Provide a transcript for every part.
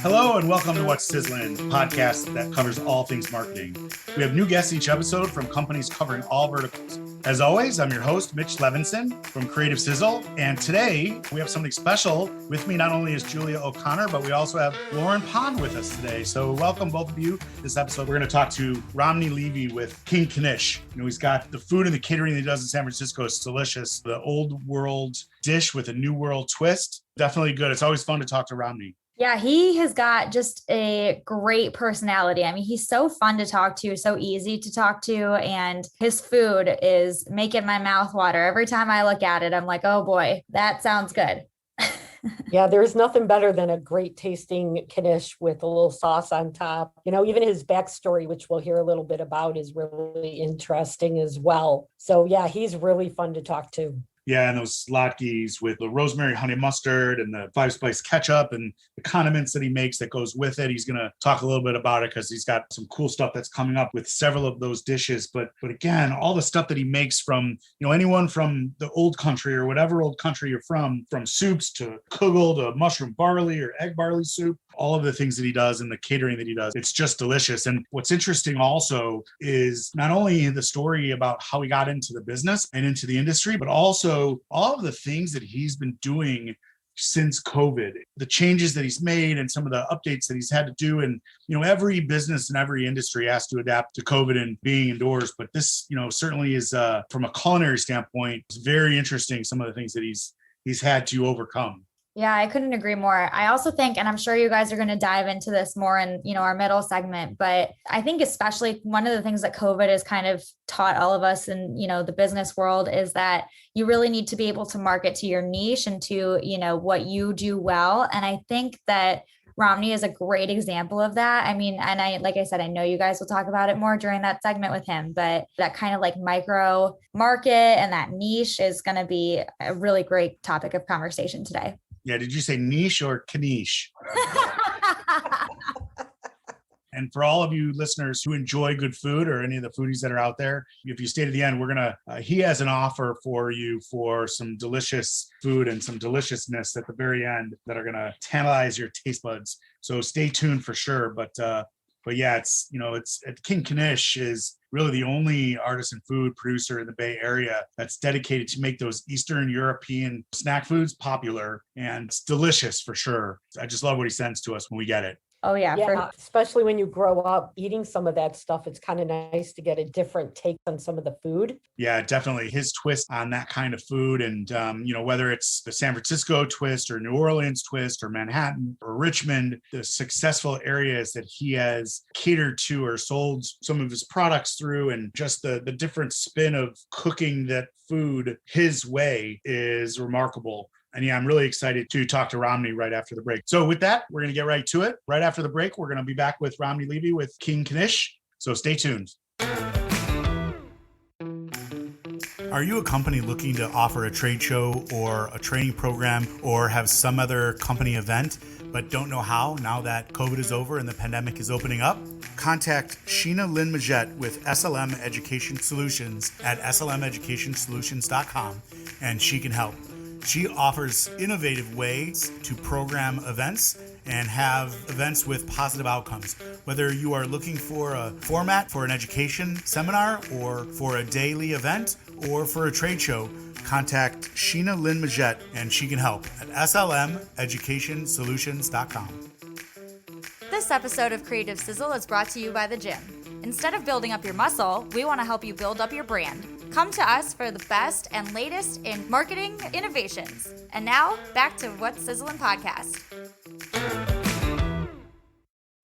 Hello and welcome to What's Sizzling, a podcast that covers all things marketing. We have new guests each episode from companies covering all verticals. As always, I'm your host, Mitch Levinson from Creative Sizzle. And today we have something special. With me not only is Julia O'Connor, but we also have Lauren Pond with us today. So welcome both of you. This episode, we're going to talk to Ramni Levy with King Knish. He's got the food and the catering that he does in San Francisco. It's delicious. The old world dish with a new world twist. Definitely good. It's always fun to talk to Ramni. Yeah, he has got just a great personality. I mean, he's so fun to talk to, so easy to talk to, and his food is making my mouth water. Every time I look at it, I'm like, oh boy, that sounds good. Yeah, there's nothing better than a great tasting Knish with a little sauce on top. Even his backstory, which we'll hear a little bit about, is really interesting as well. So yeah, he's really fun to talk to. Yeah, and those latkes with the rosemary honey mustard and the 5-spice ketchup and the condiments that he makes that goes with it. He's going to talk a little bit about it because he's got some cool stuff that's coming up with several of those dishes. But again, all the stuff that he makes from, anyone from the old country or whatever old country you're from soups to kugel to mushroom barley or egg barley soup, all of the things that he does and the catering that he does. It's just delicious. And what's interesting also is not only the story about how he got into the business and into the industry, but also all of the things that he's been doing since COVID, the changes that he's made and some of the updates that he's had to do. And, every business and every industry has to adapt to COVID and being indoors. But this, certainly is from a culinary standpoint, it's very interesting. Some of the things that he's had to overcome. Yeah, I couldn't agree more. I also think, and I'm sure you guys are going to dive into this more in, our middle segment, but I think especially one of the things that COVID has kind of taught all of us in, the business world is that you really need to be able to market to your niche and to, what you do well. And I think that Ramni is a great example of that. I mean, and like I said, I know you guys will talk about it more during that segment with him, but that kind of like micro market and that niche is going to be a really great topic of conversation today. Yeah, did you say niche or Knish? And for all of you listeners who enjoy good food or any of the foodies that are out there, if you stay to the end, he has an offer for you for some delicious food and some deliciousness at the very end that are going to tantalize your taste buds. So stay tuned for sure. But yeah, it's King Knish is really the only artisan food producer in the Bay Area that's dedicated to make those Eastern European snack foods popular, and it's delicious for sure. I just love what he sends to us when we get it. Oh yeah. Especially when you grow up eating some of that stuff, it's kind of nice to get a different take on some of the food. Yeah, definitely his twist on that kind of food. And, whether it's the San Francisco twist or New Orleans twist or Manhattan or Richmond, the successful areas that he has catered to or sold some of his products through, and just the different spin of cooking that food his way is remarkable. And yeah, I'm really excited to talk to Ramni right after the break. So with that, we're going to get right to it. Right after the break, we're going to be back with Ramni Levy with King Knish. So stay tuned. Are you a company looking to offer a trade show or a training program or have some other company event, but don't know how now that COVID is over and the pandemic is opening up? Contact Sheena Lynn Majette with SLM Education Solutions at slmeducationsolutions.com and she can help. She offers innovative ways to program events and have events with positive outcomes. Whether you are looking for a format for an education seminar or for a daily event or for a trade show, contact Sheena Lynn Majette and she can help at slmeducationsolutions.com. This episode of Creative Sizzle is brought to you by The Gym. Instead of building up your muscle, we want to help you build up your brand. Come to us for the best and latest in marketing innovations. And now, back to What's Sizzling podcast.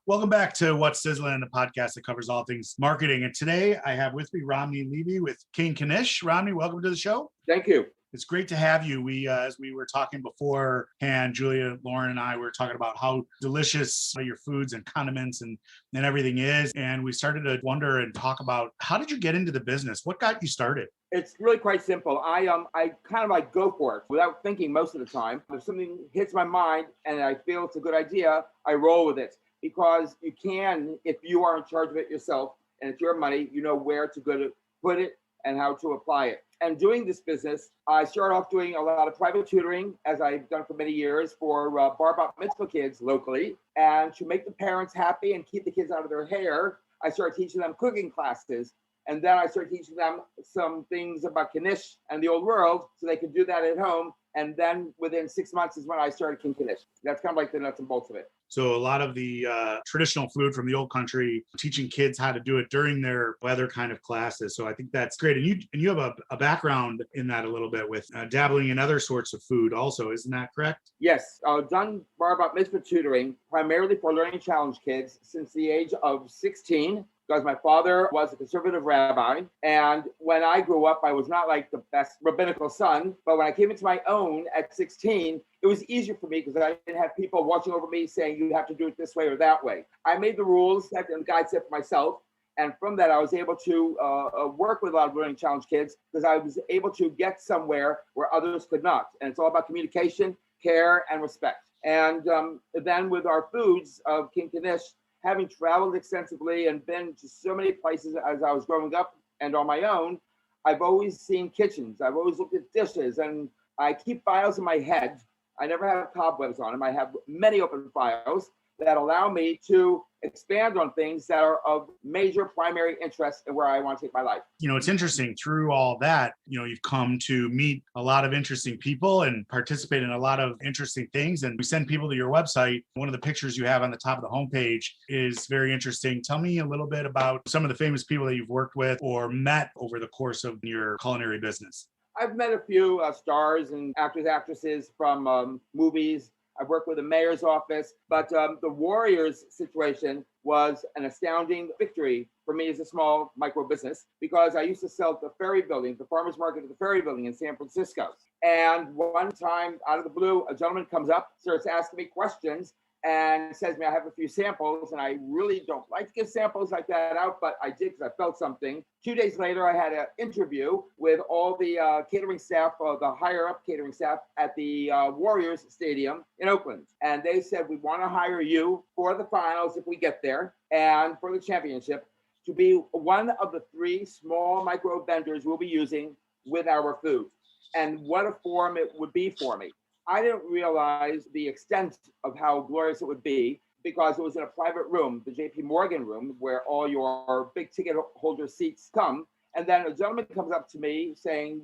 Welcome back to What's Sizzling, the podcast that covers all things marketing. And today I have with me Ramni Levy with King Knish. Ramni, welcome to the show. Thank you. It's great to have you. We, as we were talking beforehand, Julia, Lauren, and I were talking about how delicious your foods and condiments and everything is. And we started to wonder and talk about, how did you get into the business? What got you started? It's really quite simple. I kind of like go for it without thinking most of the time. If something hits my mind and I feel it's a good idea, I roll with it. Because you can, if you are in charge of it yourself and it's your money, you know where to go to put it and how to apply it. And doing this business, I started off doing a lot of private tutoring, as I've done for many years, for bar bat mitzvah kids locally. And to make the parents happy and keep the kids out of their hair, I started teaching them cooking classes. And then I started teaching them some things about Knish and the old world so they could do that at home. And then within 6 months is when I started King Knish. That's kind of like the nuts and bolts of it. So a lot of the traditional food from the old country, teaching kids how to do it during their weather kind of classes. So I think that's great. And you have a background in that a little bit with dabbling in other sorts of food also. Isn't that correct? Yes. I've done bar bat mitzvah tutoring primarily for learning challenge kids since the age of 16. Because my father was a conservative rabbi. And when I grew up, I was not like the best rabbinical son. But when I came into my own at 16, it was easier for me because I didn't have people watching over me saying, you have to do it this way or that way. I made the rules that the guide set for myself. And from that, I was able to work with a lot of learning challenge kids because I was able to get somewhere where others could not. And it's all about communication, care, and respect. And then with our foods of King Knish, having traveled extensively and been to so many places as I was growing up and on my own, I've always seen kitchens. I've always looked at dishes, and I keep files in my head. I never have cobwebs on them. I have many open files that allow me to expand on things that are of major primary interest in where I want to take my life. You know, it's interesting through all that, you know, you've come to meet a lot of interesting people and participate in a lot of interesting things. And we send people to your website. One of the pictures you have on the top of the homepage is very interesting. Tell me a little bit about some of the famous people that you've worked with or met over the course of your culinary business. I've met a few stars and actors, actresses from movies. I've worked with the mayor's office, but the Warriors situation was an astounding victory for me as a small micro business because I used to sell at the Ferry Building, the farmer's market at the Ferry Building in San Francisco. And one time out of the blue, a gentleman comes up, starts asking me questions and says to me, I have a few samples, and I really don't like to give samples like that out, but I did because I felt something. 2 days later, I had an interview with all the catering staff, the higher up catering staff at the Warriors Stadium in Oakland. And they said, we want to hire you for the finals if we get there and for the championship to be one of the 3 small micro vendors we'll be using with our food. And what a forum it would be for me. I didn't realize the extent of how glorious it would be because it was in a private room, the JP Morgan room, where all your big ticket holder seats come. And then a gentleman comes up to me saying,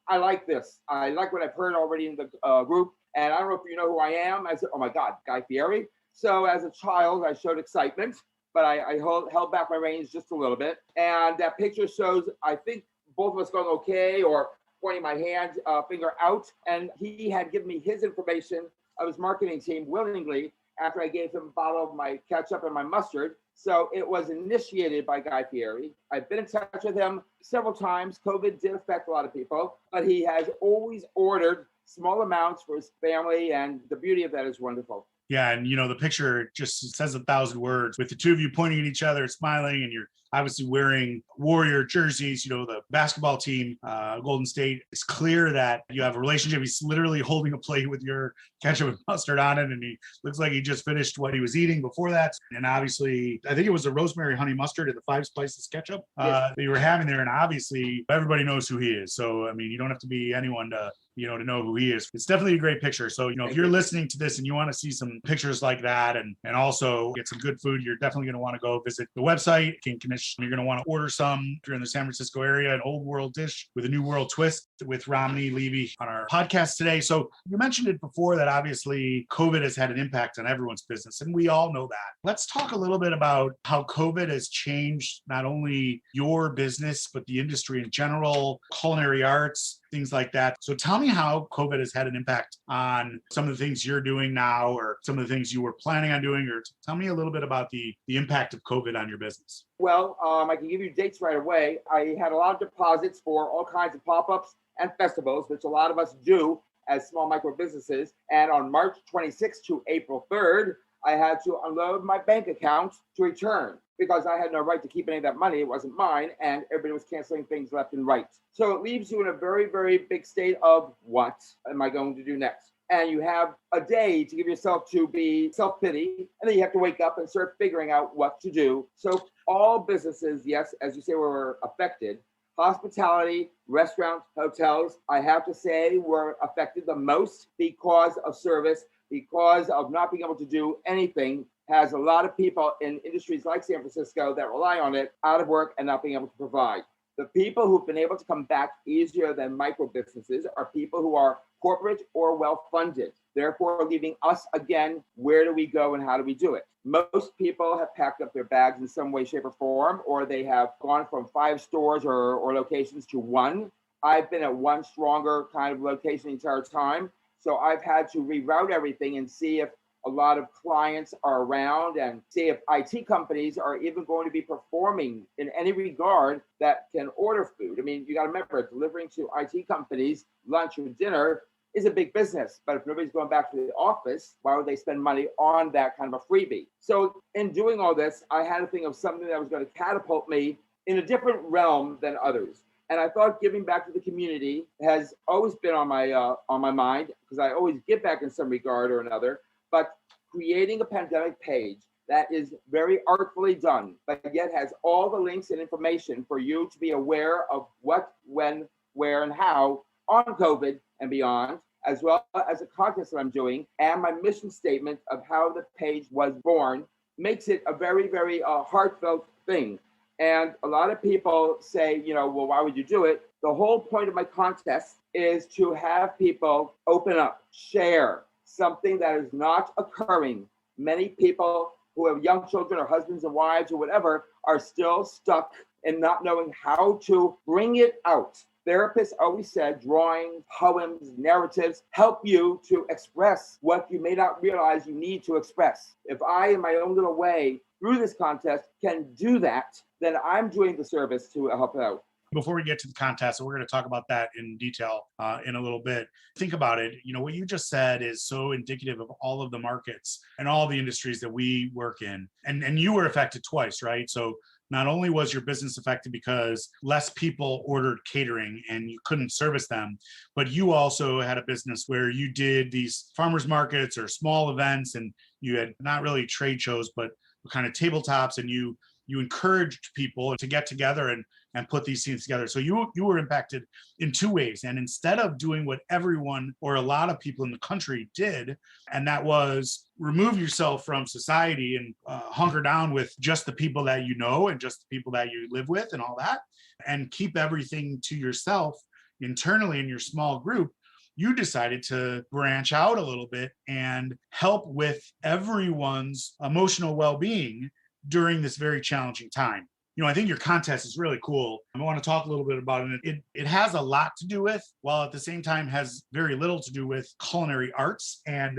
I like this. I like what I've heard already in the group. And I don't know if you know who I am. I said, oh my God, Guy Fieri. So as a child, I showed excitement, but I held back my reins just a little bit. And that picture shows, I think, both of us going okay, or pointing my hand finger out, and he had given me his information of his marketing team willingly after I gave him a bottle of my ketchup and my mustard. So it was initiated by Guy Fieri. I've been in touch with him several times. COVID did affect a lot of people, but he has always ordered small amounts for his family, and the beauty of that is wonderful. Yeah, and the picture just says 1,000 words with the two of you pointing at each other, smiling, and you're obviously wearing Warrior jerseys, the basketball team, Golden State. It's clear that you have a relationship. He's literally holding a plate with your ketchup and mustard on it, and he looks like he just finished what he was eating before that. And obviously, I think it was the rosemary honey mustard and the 5 spices ketchup that you were having there. And obviously, everybody knows who he is. So, I mean, you don't have to be anyone to know who he is. It's definitely a great picture. So, if you're listening to this and you want to see some pictures like that and also get some good food, you're definitely going to want to go visit the website, King Knish. You're going to want to order some if you're in the San Francisco area, an old world dish with a new world twist with Ramni Levy on our podcast today. So you mentioned it before that obviously COVID has had an impact on everyone's business, and we all know that. Let's talk a little bit about how COVID has changed not only your business, but the industry in general, culinary arts, things like that. So tell me how COVID has had an impact on some of the things you're doing now or some of the things you were planning on doing, or tell me a little bit about the impact of COVID on your business. Well, I can give you dates right away. I had a lot of deposits for all kinds of pop-ups and festivals, which a lot of us do as small micro businesses. And on March 26th to April 3rd, I had to unload my bank account to return because I had no right to keep any of that money. It wasn't mine, and everybody was canceling things left and right. So it leaves you in a very, very big state of what am I going to do next? And you have a day to give yourself to be self-pity, and then you have to wake up and start figuring out what to do. So all businesses, yes, as you say, were affected. Hospitality, restaurants, hotels, I have to say, were affected the most because of service, because of not being able to do anything, has a lot of people in industries like San Francisco that rely on it out of work and not being able to provide. The people who've been able to come back easier than micro businesses are people who are corporate or well-funded, therefore leaving us again, where do we go and how do we do it? Most people have packed up their bags in some way, shape, or form, or they have gone from 5 stores or locations to 1. I've been at one stronger kind of location the entire time. So I've had to reroute everything and see if a lot of clients are around and see if IT companies are even going to be performing in any regard that can order food. I mean, you got to remember, delivering to IT companies lunch or dinner is a big business. But if nobody's going back to the office, why would they spend money on that kind of a freebie? So in doing all this, I had to think of something that was going to catapult me in a different realm than others. And I thought giving back to the community has always been on my mind, because I always give back in some regard or another. But creating a pandemic page that is very artfully done, but yet has all the links and information for you to be aware of what, when, where, and how on COVID and beyond, as well as a contest that I'm doing, and my mission statement of how the page was born, makes it a very, very heartfelt thing. And a lot of people say, well, why would you do it? The whole point of my contest is to have people open up, share something that is not occurring. Many people who have young children or husbands and wives or whatever are still stuck in not knowing how to bring it out. Therapists always said drawings, poems, narratives help you to express what you may not realize you need to express. If I, in my own little way, through this contest, can do that, then I'm doing the service to help out. Before we get to the contest, we're going to talk about that in detail in a little bit. Think about it. What you just said is so indicative of all of the markets and all the industries that we work in. And you were affected twice, right? So not only was your business affected because less people ordered catering and you couldn't service them, but you also had a business where you did these farmers markets or small events, and you had not really trade shows, but kind of tabletops, and you encouraged people to get together and put these things together. So you were impacted in 2 ways. And instead of doing what everyone or a lot of people in the country did, and that was remove yourself from society and hunker down with just the people that you know and just the people that you live with and all that, and keep everything to yourself internally in your small group, you decided to branch out a little bit and help with everyone's emotional well-being during this very challenging time. I think your contest is really cool. I want to talk a little bit about it. It has a lot to do with, while at the same time has very little to do with culinary arts and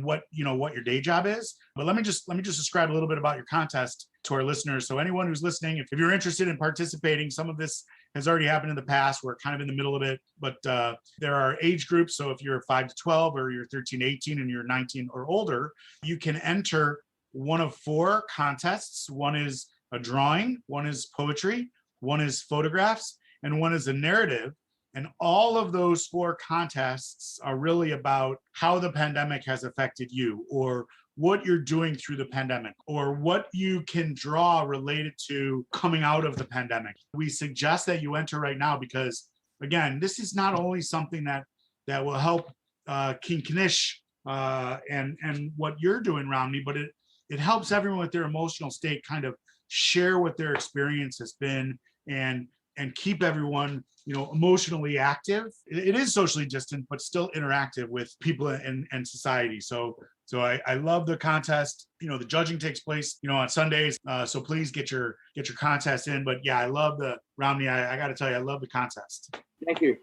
what your day job is. But let me just describe a little bit about your contest to our listeners. So anyone who's listening, if you're interested in participating, some of this has already happened in the past. We're kind of in the middle of it, but there are age groups. So if you're 5 to 12 or you're 13 to 18 and you're 19 or older, you can enter one of 4 contests. One is a drawing, one is poetry, one is photographs, and one is a narrative. And all of those 4 contests are really about how the pandemic has affected you, or what you're doing through the pandemic, or what you can draw related to coming out of the pandemic. We suggest that you enter right now because, again, this is not only something that will help King Knish and what you're doing, Ramni, but it helps everyone with their emotional state kind of share what their experience has been and keep everyone, emotionally active. It is socially distant, but still interactive with people and society. So I love the contest. The judging takes place, on Sundays. So please get your contest in. But yeah, I love Ramni. I got to tell you, I love the contest. Thank you.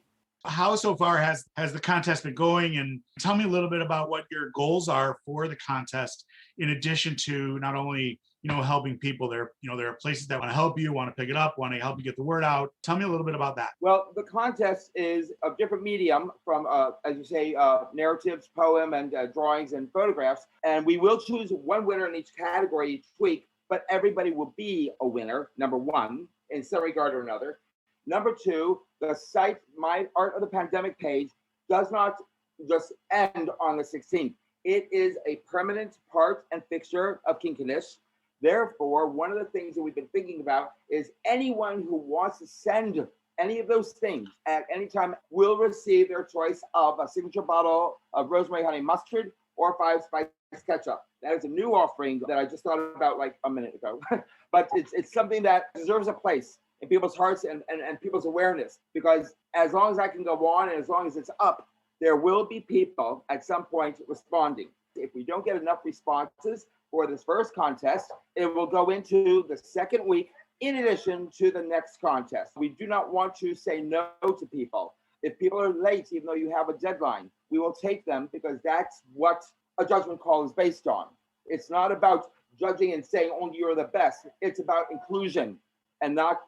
How so far has the contest been going? And tell me a little bit about what your goals are for the contest, in addition to not only, helping people. There are places that want to help you, want to pick it up, want to help you get the word out. Tell me a little bit about that. Well, the contest is a different medium from, as you say, narratives, poem, and drawings and photographs. And we will choose one winner in each category each week, but everybody will be a winner, number one, in some regard or another. Number 2, the site, My Art of the Pandemic page, does not just end on the 16th. It is a permanent part and fixture of King Knish. Therefore, one of the things that we've been thinking about is anyone who wants to send any of those things at any time will receive their choice of a signature bottle of rosemary honey mustard or 5-spice ketchup. That is a new offering that I just thought about like a minute ago. But it's something that deserves a place in people's hearts and people's awareness, because as long as I can go on and as long as it's up, there will be people at some point responding. If we don't get enough responses for this first contest, it will go into the second week in addition to the next contest. We do not want to say no to people. If people are late, even though you have a deadline, we will take them, because that's what a judgment call is based on. It's not about judging and saying only you're the best. It's about inclusion and not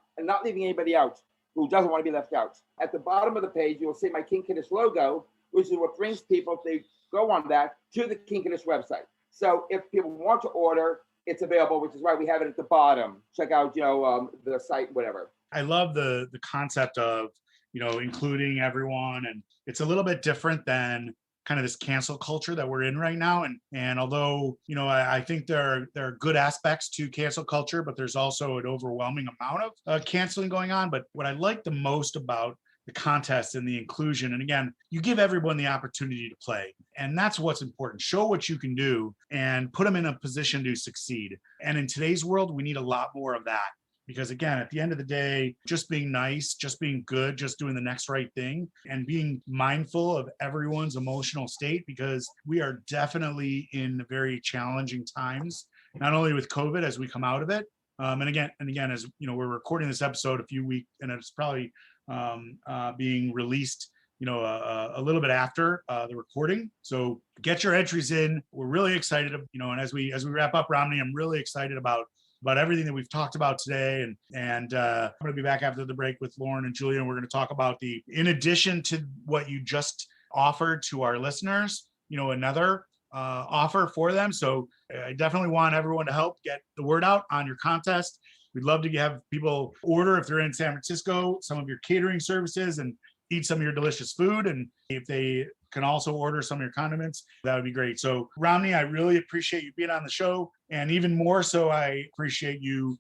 leaving anybody out who doesn't want to be left out. At the bottom of the page, you will see my King Knish logo, which is what brings people, if they go on that, to the King Knish website. So if people want to order, it's available, which is why we have it at the bottom. Check out, the site, whatever. I love the concept of, including everyone. And it's a little bit different than kind of this cancel culture that we're in right now. And although, I think there are good aspects to cancel culture, but there's also an overwhelming amount of canceling going on. But what I like the most about the contest and the inclusion, and again, you give everyone the opportunity to play. And that's what's important. Show what you can do and put them in a position to succeed. And in today's world, we need a lot more of that. Because again, at the end of the day, just being nice, just being good, just doing the next right thing, and being mindful of everyone's emotional state, because we are definitely in very challenging times, not only with COVID as we come out of it. And again, as we're recording this episode a few weeks, and it's probably being released, a little bit after the recording. So get your entries in. We're really excited, and as we wrap up, Ramni, I'm really excited about everything that we've talked about today. And I'm going to be back after the break with Lauren and Julia. And we're going to talk about in addition to what you just offered to our listeners, another offer for them. So I definitely want everyone to help get the word out on your contest. We'd love to have people order, if they're in San Francisco, some of your catering services and eat some of your delicious food. And if they can also order some of your condiments, that would be great. So Ramni, I really appreciate you being on the show. And even more so, I appreciate you,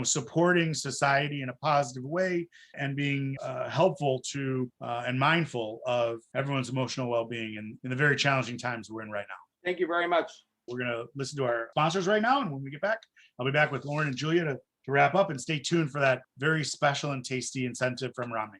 supporting society in a positive way and being helpful to and mindful of everyone's emotional well-being in the very challenging times we're in right now. Thank you very much. We're going to listen to our sponsors right now. And when we get back, I'll be back with Lauren and Julia to wrap up, and stay tuned for that very special and tasty incentive from Ramni.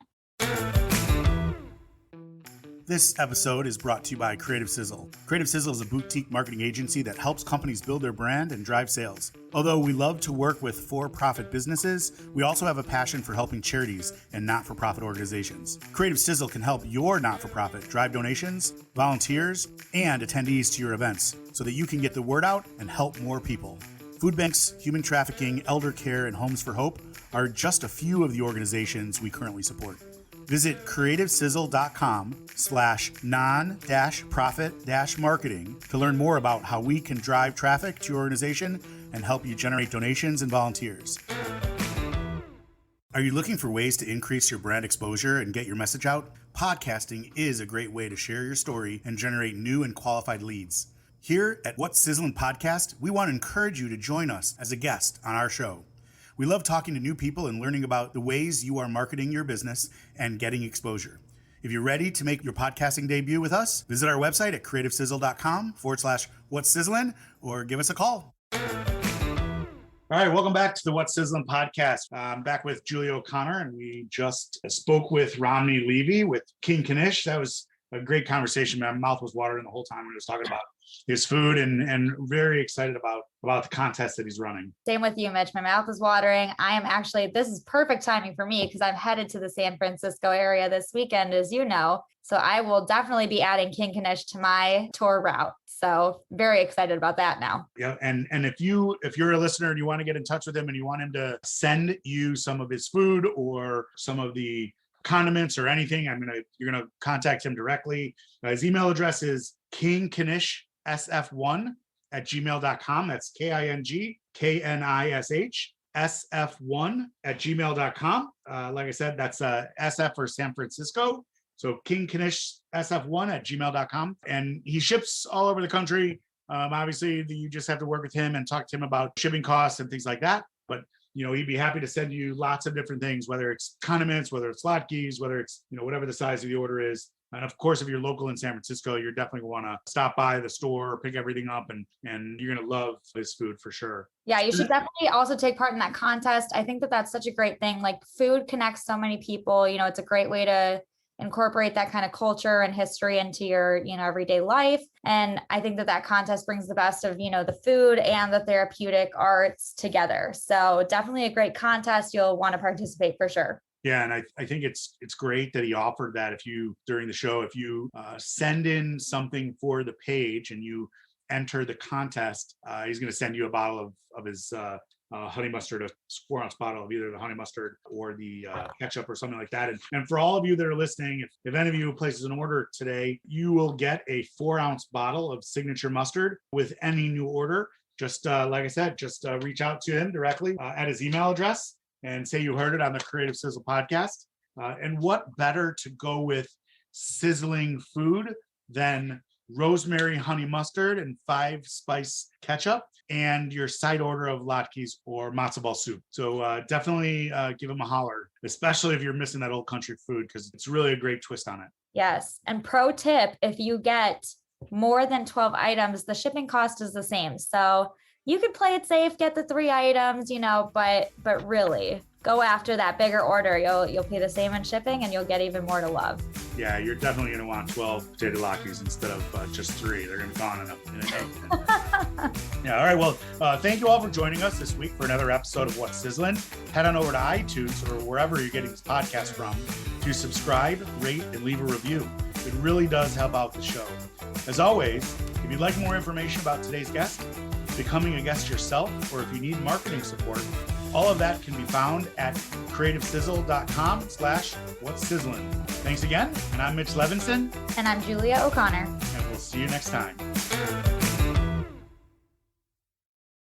This episode is brought to you by Creative Sizzle. Creative Sizzle is a boutique marketing agency that helps companies build their brand and drive sales. Although we love to work with for-profit businesses, we also have a passion for helping charities and not-for-profit organizations. Creative Sizzle can help your not-for-profit drive donations, volunteers, and attendees to your events so that you can get the word out and help more people. Food banks, human trafficking, elder care, and Homes for Hope are just a few of the organizations we currently support. Visit creativesizzle.com/non-profit-marketing to learn more about how we can drive traffic to your organization and help you generate donations and volunteers. Are you looking for ways to increase your brand exposure and get your message out? Podcasting is a great way to share your story and generate new and qualified leads. Here at What's Sizzling Podcast, we want to encourage you to join us as a guest on our show. We love talking to new people and learning about the ways you are marketing your business and getting exposure. If you're ready to make your podcasting debut with us, visit our website at creativesizzle.com/what's sizzling or give us a call. All right, welcome back to the What's Sizzling podcast. I'm back with Julia O'Connor, and we just spoke with Ramni Levy with King Knish. That was a great conversation. My mouth was watering the whole time when he was talking about his food, and very excited about the contest that he's running. Same with you, Mitch. My mouth is watering. This is perfect timing for me because I'm headed to the San Francisco area this weekend, as you know. So I will definitely be adding King Knish to my tour route. So very excited about that now. Yeah. And if you're a listener and you want to get in touch with him and you want him to send you some of his food or some of the condiments or anything, you're gonna contact him directly. His email address is kingknishsf1@gmail.com. That's KINGKNISH SF1@gmail.com. Like I said, that's SF for San Francisco. So kingknishsf1@gmail.com. And he ships all over the country. Obviously, you just have to work with him and talk to him about shipping costs and things like that. But he'd be happy to send you lots of different things, whether it's condiments, whether it's latkes, whether it's, whatever the size of the order is. And of course, if you're local in San Francisco, you're definitely going to want to stop by the store, pick everything up, and you're going to love his food for sure. Yeah, you should definitely also take part in that contest. I think that that's such a great thing. Like, food connects so many people. It's a great way to incorporate that kind of culture and history into your, everyday life. And I think that contest brings the best of, the food and the therapeutic arts together. So definitely a great contest. You'll want to participate for sure. Yeah, and I think it's great that he offered that. During the show, if you send in something for the page and you enter the contest, he's going to send you a bottle of his honey mustard, a 4-ounce bottle of either the honey mustard or the ketchup or something like that. And for all of you that are listening, if any of you places an order today, you will get a 4-ounce bottle of signature mustard with any new order. Just like I said, just reach out to him directly at his email address and say you heard it on the Creative Sizzle podcast. And what better to go with sizzling food than rosemary honey mustard and 5-spice ketchup and your side order of latkes or matzo ball soup. So definitely give him a holler, especially if you're missing that old country food, because it's really a great twist on it. Yes. And pro tip, if you get more than 12 items, the shipping cost is the same. So you could play it safe, get the 3 items, but really go after that bigger order. You'll pay the same in shipping and you'll get even more to love. Yeah, you're definitely going to want 12 potato latkes instead of just 3. They're going to be gone in a day. Yeah, all right. Well, thank you all for joining us this week for another episode of What's Sizzling. Head on over to iTunes or wherever you're getting this podcast from to subscribe, rate, and leave a review. It really does help out the show. As always, if you'd like more information about today's guest, becoming a guest yourself, or if you need marketing support, all of that can be found at creativesizzle.com/what's sizzling. Thanks again, and I'm Mitch Levinson. And I'm Julia O'Connor. And we'll see you next time.